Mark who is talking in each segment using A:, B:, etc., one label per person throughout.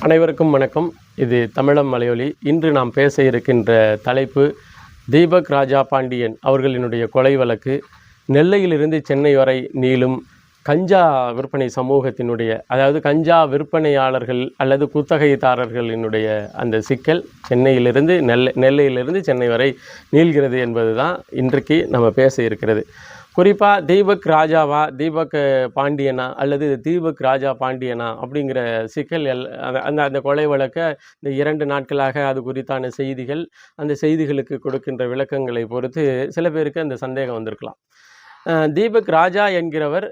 A: அனைவருக்கும் வணக்கம். இது தமிழம் மலையொலி. இன்று நாம் பேச இருக்கின்ற தலைப்பு தீபக் ராஜா பாண்டியன் அவர்களினுடைய கொலை வழக்கு. நெல்லையிலிருந்து சென்னை வரை நீளும் கஞ்சா விற்பனை சமூகத்தினுடைய, அதாவது கஞ்சா விற்பனையாளர்கள் அல்லது குத்தகைதாரர்களினுடைய அந்த சிக்கல் சென்னையிலிருந்து நெல்லையிலிருந்து சென்னை வரை நீள்கிறது என்பது தான் இன்றைக்கு நம்ம பேச இருக்கிறது. குறிப்பாக தீபக் ராஜாவா, தீபக் பாண்டியனா அல்லது தீபக் ராஜா பாண்டியனா அப்படிங்கிற சிக்கல் அந்த அந்த கொலை வழக்கை இந்த 2 நாட்களாக அது குறித்தான செய்திகள், அந்த செய்திகளுக்கு கொடுக்கின்ற விளக்கங்களை பொறுத்து சில பேருக்கு அந்த சந்தேகம் வந்திருக்கலாம். தீபக் ராஜா என்கிறவர்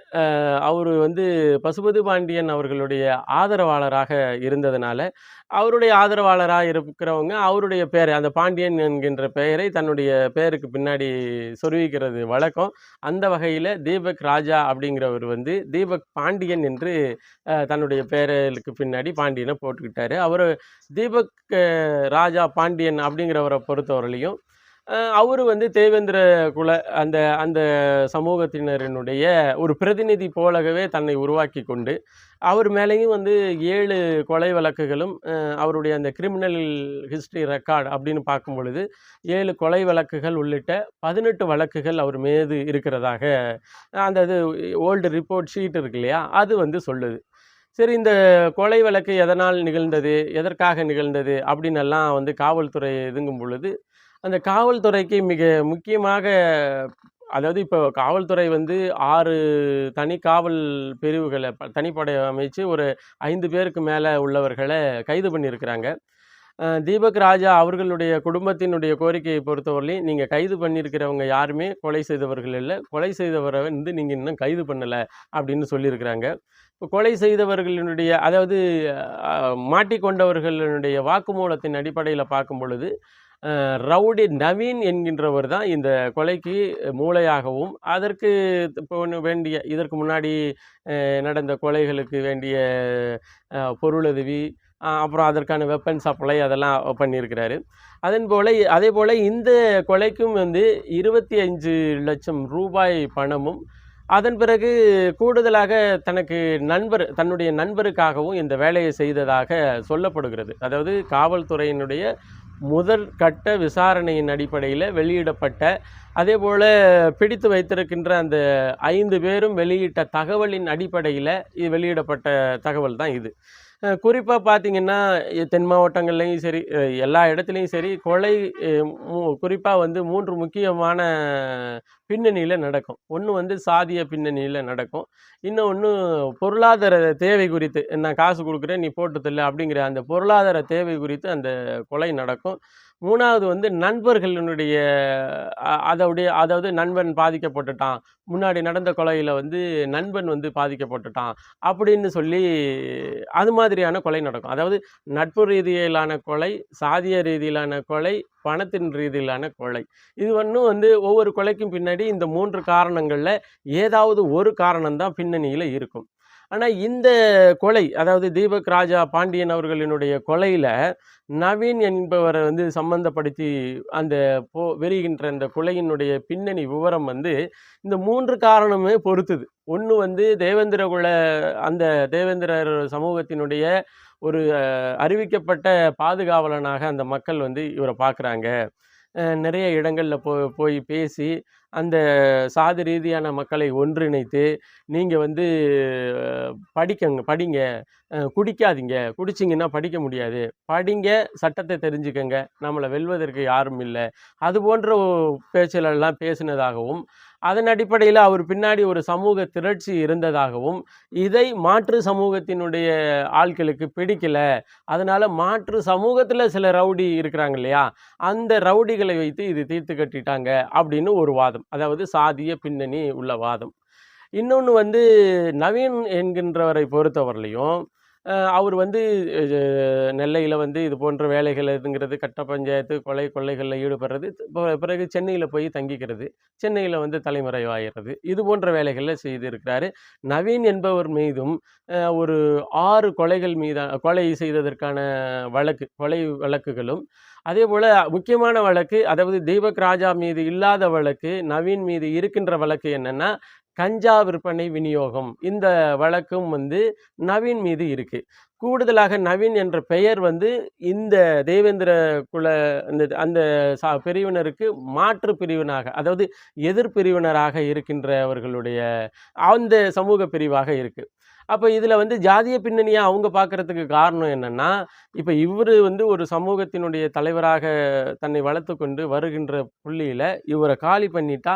A: அவர் பசுபதி பாண்டியன் அவர்களுடைய ஆதரவாளராக இருந்ததுனால, அவருடைய ஆதரவாளராக இருக்கிறவங்க அவருடைய பெயரை, அந்த பாண்டியன் என்கின்ற பெயரை தன்னுடைய பெயருக்கு பின்னாடி சொருகிக்கிறது வழக்கம். அந்த வகையில் தீபக் ராஜா அப்படிங்கிறவர் தீபக் பாண்டியன் என்று தன்னுடைய பெயருக்கு பின்னாடி பாண்டியனை போட்டுக்கிட்டாரு. அவர் தீபக் ராஜா பாண்டியன் அப்படிங்கிறவரை பொறுத்தவரையிலையும் அவர் தேவேந்திர குல அந்த அந்த சமூகத்தினரினுடைய ஒரு பிரதிநிதி போலவே தன்னை உருவாக்கி கொண்டு, அவர் மேலேயும் 7 கொலை வழக்குகளும் அவருடைய அந்த கிரிமினல் ஹிஸ்ட்ரி ரெக்கார்டு அப்படின்னு பார்க்கும் பொழுது 7 கொலை வழக்குகள் உள்ளிட்ட 18 வழக்குகள் அவர் மீது இருக்கிறதாக அந்த இது ஓல்டு ரிப்போர்ட் ஷீட் இருக்கு இல்லையா, அது சொல்லுது. சரி, இந்த கொலை வழக்கு எதனால் நிகழ்ந்தது, எதற்காக நிகழ்ந்தது அப்படின்னு எல்லாம் காவல்துறை இதுங்கும் பொழுது, அந்த காவல்துறைக்கு மிக முக்கியமாக, அதாவது இப்போ காவல்துறை 6 தனி காவல் பிரிவுகளை தனிப்படை அமைச்சு ஒரு 5 பேருக்கு மேலே உள்ளவர்களை கைது பண்ணியிருக்கிறாங்க. தீபக் ராஜா அவர்களுடைய குடும்பத்தினுடைய கோரிக்கையை பொறுத்தவரையிலையும், நீங்கள் கைது பண்ணியிருக்கிறவங்க யாருமே கொலை செய்தவர்கள் இல்லை, கொலை செய்தவரை நீங்கள் இன்னும் கைது பண்ணலை அப்படின்னு சொல்லியிருக்கிறாங்க. இப்போ கொலை செய்தவர்களினுடைய, அதாவது மாட்டிக்கொண்டவர்களுடைய வாக்குமூலத்தின் அடிப்படையில் பார்க்கும் பொழுது ரவுடி நவீன் என்கின்றவர் தான் இந்த கொலைக்கு மூளையாகவும், அதற்கு வேண்டிய, இதற்கு முன்னாடி நடந்த கொலைகளுக்கு வேண்டிய பொருளுதவி, அப்புறம் அதற்கான வெப்பன் சப்ளை அதெல்லாம் பண்ணியிருக்கிறாரு. அதே போல் இந்த கொலைக்கும் 25 லட்சம் ரூபாய் பணமும், அதன் பிறகு கூடுதலாக தன்னுடைய நண்பருக்காகவும் இந்த வேலையை செய்ததாக சொல்லப்படுகிறது. அதாவது காவல்துறையினுடைய முதற்கட்ட விசாரணையின் அடிப்படையில் வெளியிடப்பட்ட, அதே போல் பிடித்து வைத்திருக்கின்ற அந்த 5 பேரும் வெளியிட்ட தகவலின் அடிப்படையில் இது வெளியிடப்பட்ட தகவல் தான் இது. குறிப்பாக பார்த்திங்கன்னா, தென் மாவட்டங்கள்லேயும் சரி, எல்லா இடத்துலையும் சரி, கொலை குறிப்பாக 3 முக்கியமான பின்னணியில் நடக்கும். ஒன்று சாதிய பின்னணியில் நடக்கும், இன்னொன்று பொருளாதார தேவை குறித்து, நான் காசு கொடுக்குறேன் நீ போட்டு தள்ளு அப்படிங்கிற அந்த பொருளாதார தேவை குறித்து அந்த கொலை நடக்கும். 3வது நண்பர்களினுடைய அதாவது நண்பன் பாதிக்கப்பட்டுட்டான், முன்னாடி நடந்த கொலையில் நண்பன் பாதிக்கப்பட்டுட்டான் அப்படின்னு சொல்லி அது மாதிரியான கொலை நடக்கும். அதாவது நட்பு ரீதியிலான கொலை, சாதிய ரீதியிலான கொலை, பணத்தின் ரீதியிலான கொலை. இது ஒவ்வொரு கொலைக்கும் பின்னாடி இந்த 3 காரணங்களில் ஏதாவது ஒரு காரணம்தான் பின்னணியில் இருக்கும். ஆனால் இந்த கொலை, அதாவது தீபக் ராஜா பாண்டியன் அவர்களினுடைய கொலையில் நவீன் என்பவரை சம்பந்தப்படுத்தி அந்த வெளியின்ற அந்த கொலையினுடைய பின்னணி விவரம் இந்த 3 காரணமே பொறுத்துது. ஒன்று தேவேந்திர குல, அந்த தேவேந்திரர் சமூகத்தினுடைய ஒரு அறிவிக்கப்பட்ட பாதுகாவலனாக அந்த மக்கள் இவரை பார்க்குறாங்க. நிறைய இடங்களில் போய் பேசி அந்த சாதி ரீதியான மக்களை ஒன்றிணைத்து, நீங்கள் படிங்க, குடிக்காதீங்க, குடிச்சிங்கன்னா படிக்க முடியாது, படிங்க, சட்டத்தை தெரிஞ்சுக்கங்க, நம்மளை வெல்வதற்கு யாரும் இல்லை, அது போன்ற பேச்சுகளெல்லாம் பேசினதாகவும், அதன் அடிப்படையில் அவர் பின்னாடி ஒரு சமூக திரட்சி இருந்ததாகவும், இதை மாற்று சமூகத்தினுடைய ஆட்களுக்கு பிடிக்கல, அதனால் மாற்று சமூகத்தில் சில ரவுடி இருக்கிறாங்க இல்லையா, அந்த ரவுடிகளை வைத்து இது தீர்த்து கட்டிட்டாங்க அப்படின்னு ஒரு வாதம், அதாவது சாதிய பின்னணி உள்ள வாதம். இன்னொன்று நவீன் என்கின்றவரை பொறுத்தவரையிலையும், அவர் நெல்லையில் இது போன்ற வேலைகள் இதுங்கிறது, கட்ட பஞ்சாயத்து, கொள்ளைகளில் ஈடுபடுறது, பிறகு சென்னையில் போய் தங்கிக்கிறது, சென்னையில் தலைமறைவாகிறது, இது போன்ற வேலைகளில் செய்திருக்கிறாரு. நவீன் என்பவர் மீதும் ஒரு 6 கொலைகள் கொலை செய்ததற்கான கொலை வழக்குகளும், அதே போல் முக்கியமான வழக்கு, அதாவது தீபக் ராஜா மீது இல்லாத வழக்கு நவீன் மீது இருக்கின்ற வழக்கு என்னென்னா கஞ்சா விற்பனை விநியோகம். இந்த வழக்கும் நவீன் மீது இருக்குது. கூடுதலாக நவீன் என்ற பெயர் வந்து இந்த தேவேந்திர குல அந்த பிரிவினருக்கு மாற்று பிரிவினாக, அதாவது எதிர் பிரிவினராக இருக்கின்றவர்களுடைய அந்த சமூக பிரிவாக இருக்கு. அப்போ இதில் வந்து ஜாதிய பின்னணியை அவங்க பார்க்கறதுக்கு காரணம் என்னன்னா, இப்போ இவர் வந்து ஒரு சமூகத்தினுடைய தலைவராக தன்னை வளர்த்து கொண்டு வருகின்ற புள்ளியில் இவரை காலி பண்ணிட்டா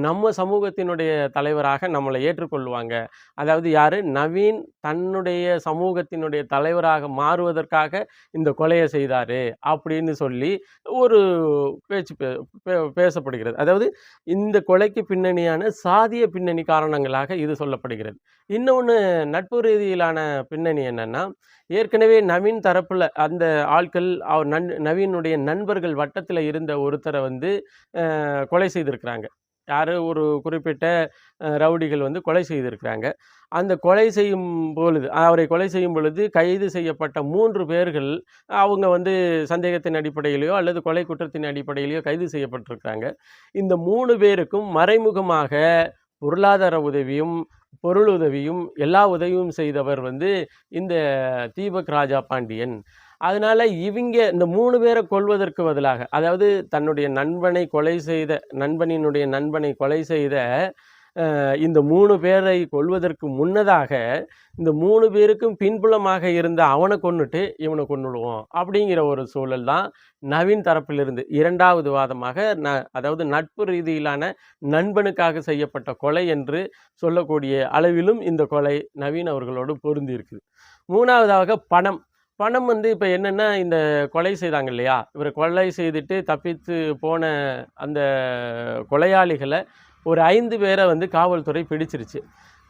A: நம்ம சமூகத்தினுடைய தலைவராக நம்மளை ஏற்றுக்கொள்வாங்க. அதாவது யார், நவீன் தன்னுடைய சமூகத்தினுடைய தலைவராக மாறுவதற்காக இந்த கொலையை செய்தார் அப்படின்னு சொல்லி ஒரு பேச்சு பேசப்படுகிறது. அதாவது இந்த கொலைக்கு பின்னணியான சாதிய பின்னணி காரணங்களாக இது சொல்லப்படுகிறது. இன்னொன்று நட்பு ரீதியிலான பின்னணி என்னன்னா, ஏற்கனவே நவீன் தரப்புல அந்த ஆட்கள் அவர் நவீனுடைய நண்பர்கள் வட்டத்தில் இருந்த ஒருத்தரை வந்து கொலை செய்திருக்கிறாங்க. யார், ஒரு குறிப்பிட்ட ரவுடிகள் வந்து கொலை செய்திருக்கிறாங்க. அந்த கொலை செய்யும் பொழுது, அவரை கொலை செய்யும் பொழுது கைது செய்யப்பட்ட 3 பேர்கள் அவங்க வந்து சந்தேகத்தின் அடிப்படையிலையோ அல்லது கொலை குற்றத்தின் அடிப்படையிலையோ கைது செய்யப்பட்டிருக்கிறாங்க. இந்த 3 பேருக்கும் மறைமுகமாக பொருளாதார உதவியும் பொருள் உதவியும் எல்லா உதவியும் செய்தவர் வந்து இந்த தீபக் ராஜா பாண்டியன். அதனால இவங்க இந்த 3 பேரை கொல்வதற்கு பதிலாக, அதாவது தன்னுடைய நண்பனினுடைய நண்பனை கொலை செய்த இந்த 3 பேரை கொல்வதற்கு முன்னதாக இந்த 3 பேருக்கும் பின்புலமாக இருந்த அவனை கொன்னுட்டு இவனை கொன்னுடுவோம் அப்படிங்கிற ஒரு சூழல் தான் நவீன் தரப்பிலிருந்து இரண்டாவது வாதமாக, அதாவது நட்பு ரீதியிலான நண்பனுக்காக செய்யப்பட்ட கொலை என்று சொல்லக்கூடிய அளவிலும் இந்த கொலை நவீன் அவர்களோடு பொருந்தி இருக்குது. மூணாவதாக பணம். பணம் வந்து இப்போ என்னென்னா, இந்த கொலை செய்தாங்க இல்லையா, இவர் கொலை செய்துட்டு தப்பித்து போன அந்த கொலையாளிகளை ஒரு 5 பேரை வந்து காவல்துறை பிடிச்சிருச்சு.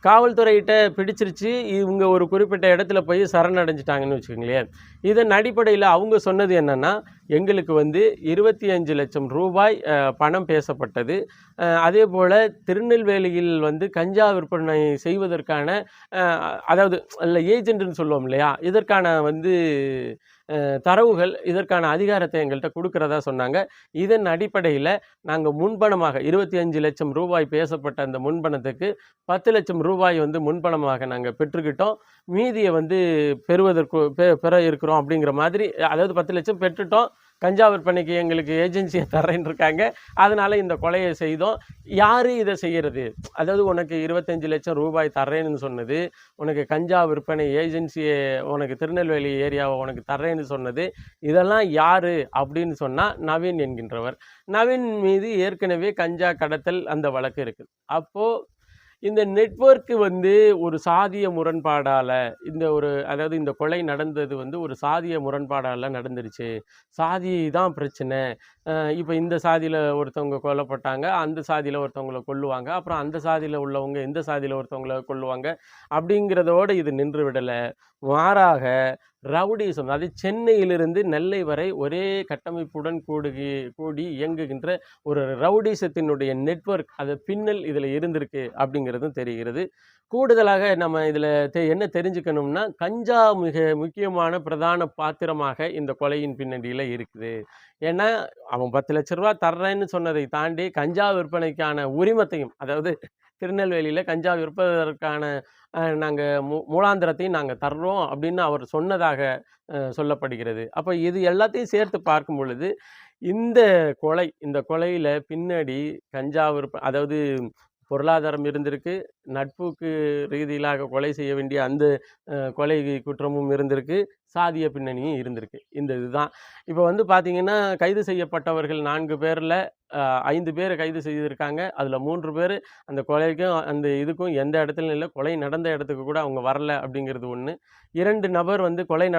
A: காவல்துறையிட்ட பிடிச்சிருச்சு. இவங்க ஒரு குறிப்பிட்ட இடத்துல போய் சரணடைஞ்சிட்டாங்கன்னு வச்சுக்கோங்களேன். இதன் அடிப்படையில் அவங்க சொன்னது என்னென்னா, எங்களுக்கு வந்து 25 லட்சம் ரூபாய் பணம் பேசப்பட்டது. அதே போல் திருநெல்வேலியில் வந்து கஞ்சா விற்பனை செய்வதற்கான அதாவது ஏஜென்ட்னு சொல்லுவோம் இல்லையா, இதற்கான வந்து தரவுகள், இதற்கான அதிகாரத்தை எங்கள்கிட்ட கொடுக்குறதா சொன்னாங்க. இதன் அடிப்படையில் நாங்கள் முன்பணமாக 25 லட்சம் ரூபாய் பேசப்பட்ட அந்த முன்பணத்துக்கு 10 லட்சம் ரூபாய் வந்து முன்பணமாக நாங்கள் பெற்றுக்கிட்டோம். மீதியை வந்து பெற இருக்கிறோம் அப்படிங்கிற மாதிரி. அதாவது 10 லட்சம் பெற்றுட்டோம், கஞ்சா விற்பனைக்கு எங்களுக்கு ஏஜென்சியை தர்றேன்னு இருக்காங்க, அதனால் இந்த கொலையை செய்தோம். யார் இதை செய்கிறது? அதாவது உனக்கு 25 லட்சம் ரூபாய் தர்றேன்னு சொன்னது, உனக்கு கஞ்சா விற்பனை ஏஜென்சியை, உனக்கு திருநெல்வேலி ஏரியாவை உனக்கு தர்றேன்னு சொன்னது, இதெல்லாம் யார் அப்படின்னு சொன்னால் நவீன் என்கின்றவர். நவீன் மீது ஏற்கனவே கஞ்சா கடத்தல் அந்த வழக்கு இருக்குது. அப்போது இந்த நெட்வொர்க்கு வந்து ஒரு சாதிய முரண்பாடால் அதாவது இந்த கொலை நடந்தது வந்து ஒரு சாதிய முரண்பாடால் நடந்துருச்சு. சாதி தான் பிரச்சனை. இப்போ இந்த சாதியில் ஒருத்தவங்க கொல்லப்பட்டாங்க, அந்த சாதியில் ஒருத்தவங்களை கொல்லுவாங்க, அப்புறம் அந்த சாதியில் உள்ளவங்க இந்த சாதியில் ஒருத்தவங்களை கொல்லுவாங்க அப்படிங்கிறதோடு இது நின்று விடலை. மாறாக ரவுடிசம், அது சென்னையிலிருந்து நெல்லை வரை ஒரே கட்டமைப்புடன் கூடி இயங்குகின்ற ஒரு ரவுடிசத்தினுடைய நெட்வொர்க், அது பின்னல் இதில் இருந்திருக்கு அப்படிங்கிறதும் தெரிகிறது. கூடுதலாக நம்ம இதில் என்ன தெரிஞ்சுக்கணும்னா, கஞ்சா மிக முக்கியமான பிரதான பாத்திரமாக இந்த கொலையின் பின்னணியில் இருக்குது. ஏன்னா அவன் 10 லட்ச ரூபா தர்றேன்னு சொன்னதை தாண்டி கஞ்சா விற்பனைக்கான உரிமத்தையும், அதாவது திருநெல்வேலியில் கஞ்சா விற்பதற்கான நாங்கள் மூலாந்திரத்தையும் நாங்கள் தர்றோம் அப்படின்னு அவர் சொன்னதாக சொல்லப்படுகிறது. அப்போ இது எல்லாத்தையும் சேர்த்து பார்க்கும் பொழுது இந்த கொலையில் பின்னாடி கஞ்சா அதாவது பொருளாதாரம் இருந்திருக்கு, நட்புக்கு ரீதியிலாக கொலை செய்ய வேண்டிய அந்த கொலை குற்றமும் இருந்திருக்கு, சாதிய பின்னணியும் இருந்திருக்கு. இதுதான் இப்போ வந்து பார்த்திங்கன்னா, கைது செய்யப்பட்டவர்கள் 4 பேரில் 5 பேரை கைது செய்திருக்காங்க. அதில் 3 பேர் அந்த கொலைக்கும் அந்த இதுக்கும் எந்த இடத்துலையும் இல்லை, கொலை நடந்த இடத்துக்கு கூட அவங்க வரல அப்படிங்கிறது ஒன்று. 2 நபர் வந்து கொலை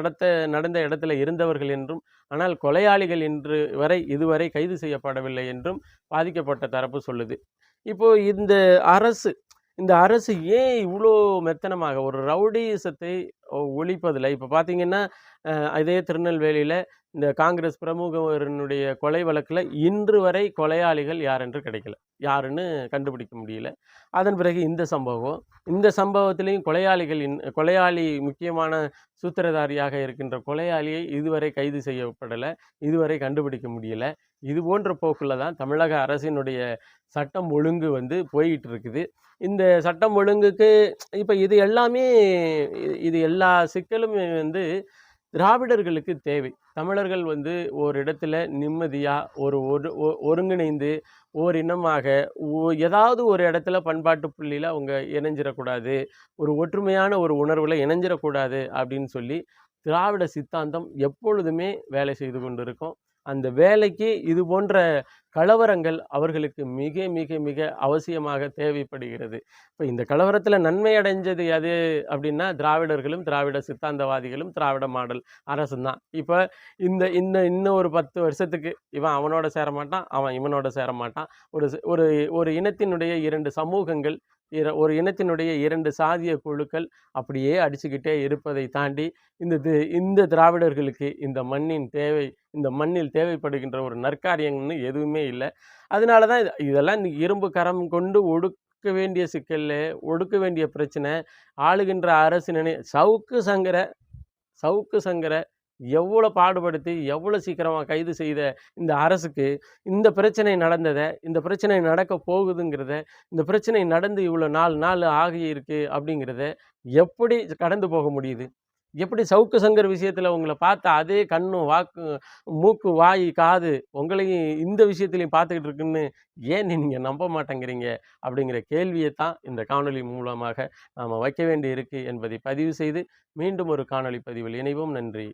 A: நடந்த இடத்துல இருந்தவர்கள் என்றும், ஆனால் கொலையாளிகள் இதுவரை கைது செய்யப்படவில்லை என்றும் பாதிக்கப்பட்ட தரப்பு சொல்லுது. இப்போது இந்த அரசு ஏன் இவ்வளோ மெத்தனமாக ஒரு ரவுடிசத்தை ஒழிப்பதில், இப்போ பார்த்தீங்கன்னா அதே திருநெல்வேலியில் இந்த காங்கிரஸ் பிரமுகரினுடைய கொலை வழக்கில் இன்று வரை கொலையாளிகள் யார் என்று கிடைக்கல, யாருன்னு கண்டுபிடிக்க முடியல. அதன் பிறகு இந்த சம்பவம், இந்த சம்பவத்திலையும் கொலையாளி முக்கியமான சூத்திரதாரியாக இருக்கின்ற கொலையாளியை இதுவரை கைது செய்யப்படலை, இதுவரை கண்டுபிடிக்க முடியல. இது போன்ற போக்கில் தான் தமிழக அரசினுடைய சட்டம் ஒழுங்கு போயிட்டு இருக்குது. இந்த சட்டம் ஒழுங்குக்கு இப்போ இது எல்லா சிக்கலும் திராவிடர்களுக்கு தேவை. தமிழர்கள் ஒரு இடத்துல நிம்மதியாக ஒருங்கிணைந்து ஓரினமாக ஏதாவது ஒரு இடத்துல பண்பாட்டு புள்ளியில் அவங்க இணைஞ்சிடக்கூடாது, ஒரு ஒற்றுமையான ஒரு உணர்வில் இணைஞ்சிடக்கூடாது அப்படின்னு சொல்லி திராவிட சித்தாந்தம் எப்பொழுதுமே வேலை செய்து கொண்டு இருக்கும். அந்த வேலைக்கு இது போன்ற கலவரங்கள் அவர்களுக்கு மிக மிக மிக அவசியமாக தேவைப்படுகிறது. இப்போ இந்த கலவரத்தில் நன்மை அடைஞ்சது எது அப்படின்னா திராவிடர்களும் திராவிட சித்தாந்தவாதிகளும் திராவிட மாடல் அரசும் தான். இப்போ இன்னும் ஒரு 10 வருஷத்துக்கு இவன் அவனோட சேர மாட்டான், அவன் இவனோட சேர மாட்டான். ஒரு இனத்தினுடைய 2 சமூகங்கள், ஒரு இனத்தினுடைய 2 சாதிய குழுக்கள் அப்படியே அடிச்சுக்கிட்டே இருப்பதை தாண்டி இந்த திராவிடர்களுக்கு இந்த மண்ணில் தேவைப்படுகின்ற ஒரு நற்காரியங்கள்னு எதுவுமே இல்லை. அதனால தான் இதெல்லாம் இரும்பு கரம் கொண்டு ஒடுக்க வேண்டிய சிக்கல்ல, ஒடுக்க வேண்டிய பிரச்சனை. ஆளுகின்ற அரசு சவுக்கு சங்கரை எவ்வளோ பாடுபடுத்தி எவ்வளோ சீக்கிரமாக கைது செய்த இந்த அரசுக்கு இந்த பிரச்சனை இந்த பிரச்சனை நடக்க போகுதுங்கிறத, இந்த பிரச்சனை நடந்து இவ்வளோ நாள் ஆகியிருக்கு அப்படிங்கிறத எப்படி கடந்து போக முடியுது? எப்படி சவுக்கு சங்கர் விஷயத்தில் உங்களை பார்த்த அதே கண்ணு மூக்கு வாய் காது உங்களையும் இந்த விஷயத்துலையும் பார்த்துக்கிட்டு இருக்குன்னு ஏன் நீங்கள் நம்ப மாட்டேங்கிறீங்க அப்படிங்கிற கேள்வியை தான் இந்த காணொலி மூலமாக நாம் வைக்க வேண்டி இருக்கு என்பதை பதிவு செய்து மீண்டும் ஒரு காணொலி பதிவில் இணைவோம். நன்றி.